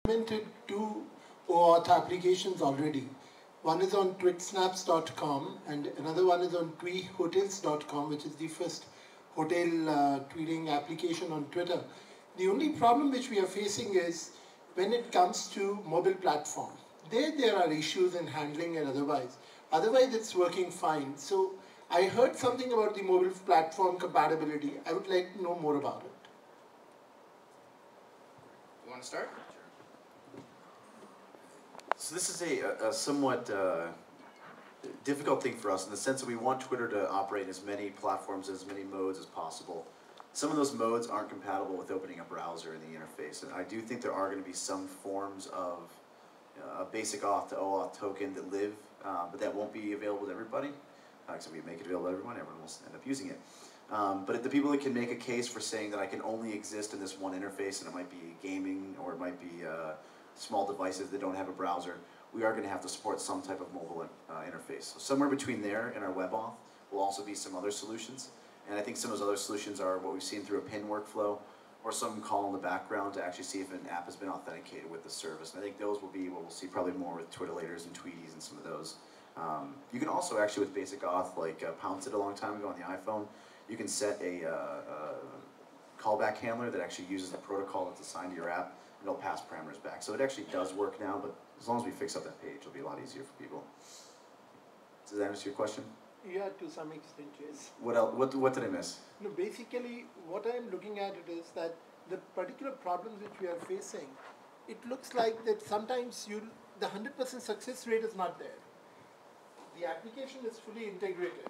implemented two OAuth applications already. One is on twitsnaps.com and another one is on tweehotels.com, which is the first hotel tweeting application on Twitter. The only problem which we are facing is when it comes to mobile platform. There are issues in handling and otherwise. Otherwise, it's working fine. So I heard something about the mobile platform compatibility. I would like to know more about it. You want to start? So this is a somewhat difficult thing for us in the sense that we want Twitter to operate in as many platforms, as many modes as possible. Some of those modes aren't compatible with opening a browser in the interface, and I do think there are going to be some forms of a basic auth to OAuth token that live, but that won't be available to everybody. Except we make it available to everyone will end up using it. But the people that can make a case for saying that I can only exist in this one interface, and it might be gaming or it might be small devices that don't have a browser, we are going to have to support some type of mobile interface. So somewhere between there and our web auth will also be some other solutions. And I think some of those other solutions are what we've seen through a PIN workflow or some call in the background to actually see if an app has been authenticated with the service. And I think those will be what we'll see probably more with Twitterlators and Tweeties and some of those. You can also actually with basic auth, like Pounce did a long time ago on the iPhone, you can set a callback handler that actually uses the protocol that's assigned to your app, and it'll pass parameters back. So it actually does work now, but as long as we fix up that page, it'll be a lot easier for people. Does that answer your question? Yeah, to some extent, yes. What else? What did I miss? No, basically, what I'm looking at it is that the particular problems which we are facing, it looks like that sometimes the 100% success rate is not there. The application is fully integrated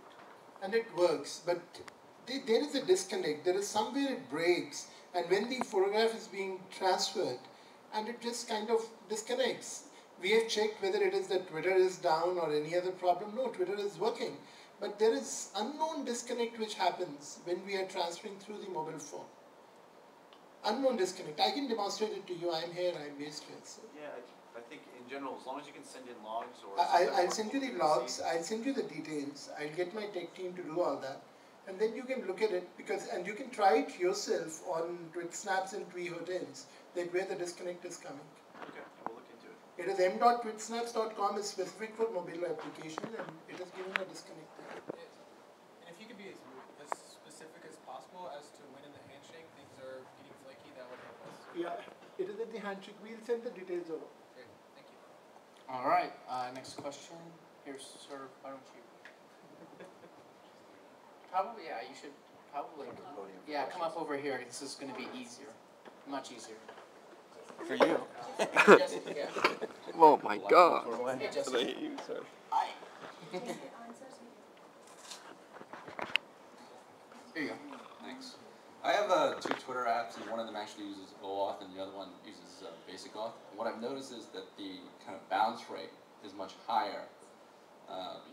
and it works, but there is a disconnect. There is somewhere it breaks, and when the photograph is being transferred, and it just kind of disconnects. We have checked whether it is that Twitter is down or any other problem. No, Twitter is working. But there is unknown disconnect which happens when we are transferring through the mobile phone. Unknown disconnect. I can demonstrate it to you. I'm here, I'm based here. So. Yeah, I think in general, as long as you can send in logs or... I'll send you the logs, I'll send you the details, I'll get my tech team to do all that. And then you can look at it, and you can try it yourself on Tweetsnaps and Tweehotels, that where the disconnect is coming. Okay, we'll look into it. It is m.tweetsnaps.com is specific for mobile application, and it is giving a disconnect there. And if you could be as specific as possible as to when in the handshake things are getting flaky, that would help us. Yeah, it is at the handshake. We'll send the details over. Great, thank you. All right, next question. Here's sir, why don't you? Probably, yeah, you should probably, yeah, come up over here. This is going to be easier, much easier. For you. Jessica, yeah. Oh my God. Hey, Jessica. Hi. Here you go. Thanks. I have two Twitter apps, and one of them actually uses OAuth, and the other one uses basic auth. And what I've noticed is that the kind of bounce rate is much higher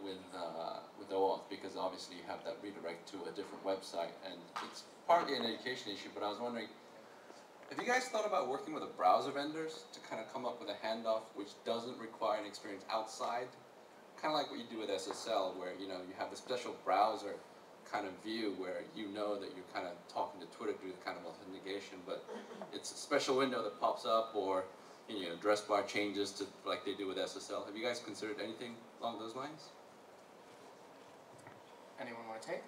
with OAuth, because obviously you have that redirect to a different website, and it's partly an education issue. But I was wondering, have you guys thought about working with the browser vendors to kind of come up with a handoff which doesn't require an experience outside, kind of like what you do with SSL, where you have the special browser kind of view where you know that you're kind of talking to Twitter through the kind of authentication, but it's a special window that pops up, or address bar changes to like they do with SSL. Have you guys considered anything along those lines? Anyone want to take?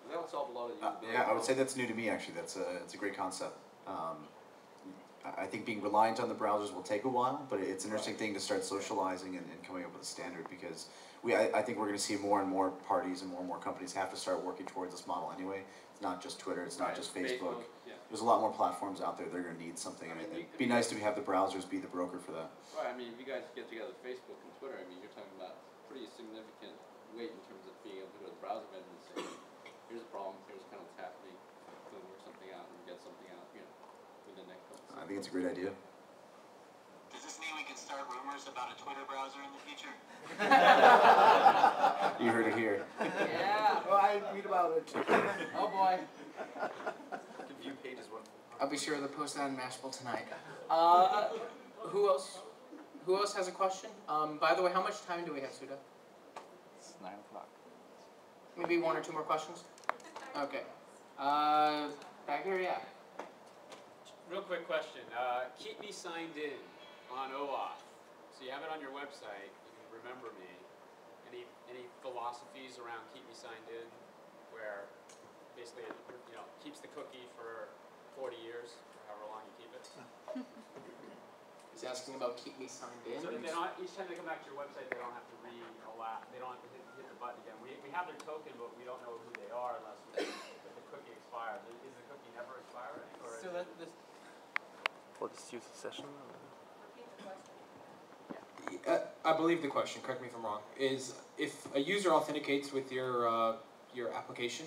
That would solve a lot of the Yeah, I would say that's new to me actually. It's a great concept. I think being reliant on the browsers will take a while, but it's an interesting thing to start socializing and coming up with a standard, because I think we're going to see more and more parties and more companies have to start working towards this model anyway. It's not just Twitter, it's not just Facebook. Yeah. There's a lot more platforms out there that are going to need something, and it'd be nice to have the browsers be the broker for that. Right, I mean, if you guys get together Facebook and Twitter, I mean, you're talking about pretty significant weight in terms of being able to go to the browser vendor and say, here's a problem, here's kind of what's happening, we'll work something out and get something out, within the next couple. I think it's a great idea. Does this mean we can start rumors about a Twitter browser in the future? You heard it here. Yeah. Oh, I'll read about it. Oh boy. View pages I'll be sure to post that on Mashable tonight. Who else? Who else has a question? By the way, how much time do we have, Suda? It's 9 o'clock. Maybe one or two more questions? Okay. Back here, yeah. real quick question. Keep me signed in on OAuth. So you have it on your website. You can remember me. Any philosophies around keep me signed in, where basically it, keeps the cookie for 40 years, or however long you keep it. He's asking about keep me signed in. So they don't, each time they come back to your website, they don't have to they don't have to hit the button again. We have their token, but we don't know who they are unless the cookie expires. Is the cookie never expiring? Or So that this. We'll just use the session. I believe the question, correct me if I'm wrong, is if a user authenticates with your application,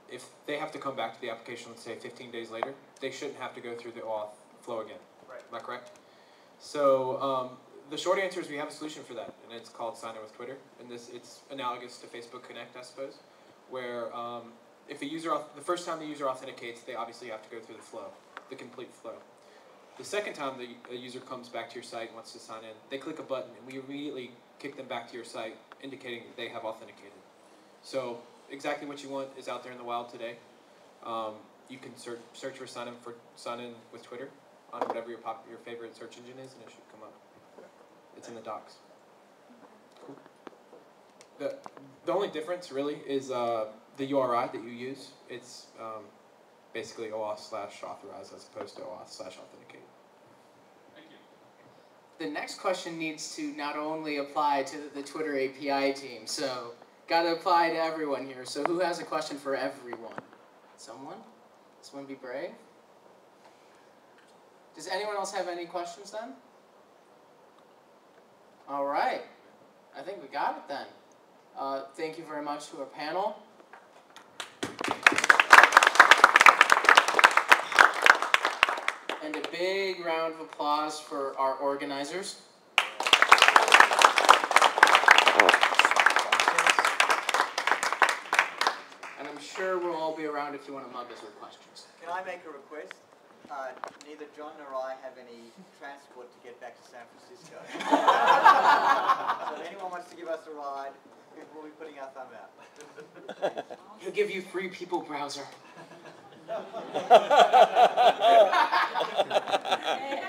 if they have to come back to the application, let's say 15 days later, they shouldn't have to go through the auth flow again. Right. Am I correct? So the short answer is we have a solution for that, and it's called Sign In with Twitter. And it's analogous to Facebook Connect, I suppose, where if a user the first time the user authenticates, they obviously have to go through the flow, the complete flow. The second time the user comes back to your site and wants to sign in, they click a button, and we immediately kick them back to your site, indicating that they have authenticated. So exactly what you want is out there in the wild today. You can search for sign in with Twitter on whatever your favorite search engine is, and it should come up. It's in the docs. Cool. The only difference really is the URI that you use. It's basically OAuth/authorize as opposed to OAuth/authenticate. Thank you. The next question needs to not only apply to the Twitter API team, so got to apply to everyone here. So who has a question for everyone? Someone? Someone be brave? Does anyone else have any questions then? All right. I think we got it then. Thank you very much to our panel. And a big round of applause for our organizers. And I'm sure we'll all be around if you want to mug us with questions. Can I make a request? Neither John nor I have any transport to get back to San Francisco. So if anyone wants to give us a ride, we'll be putting our thumb out. He'll give you free people browser. Hey,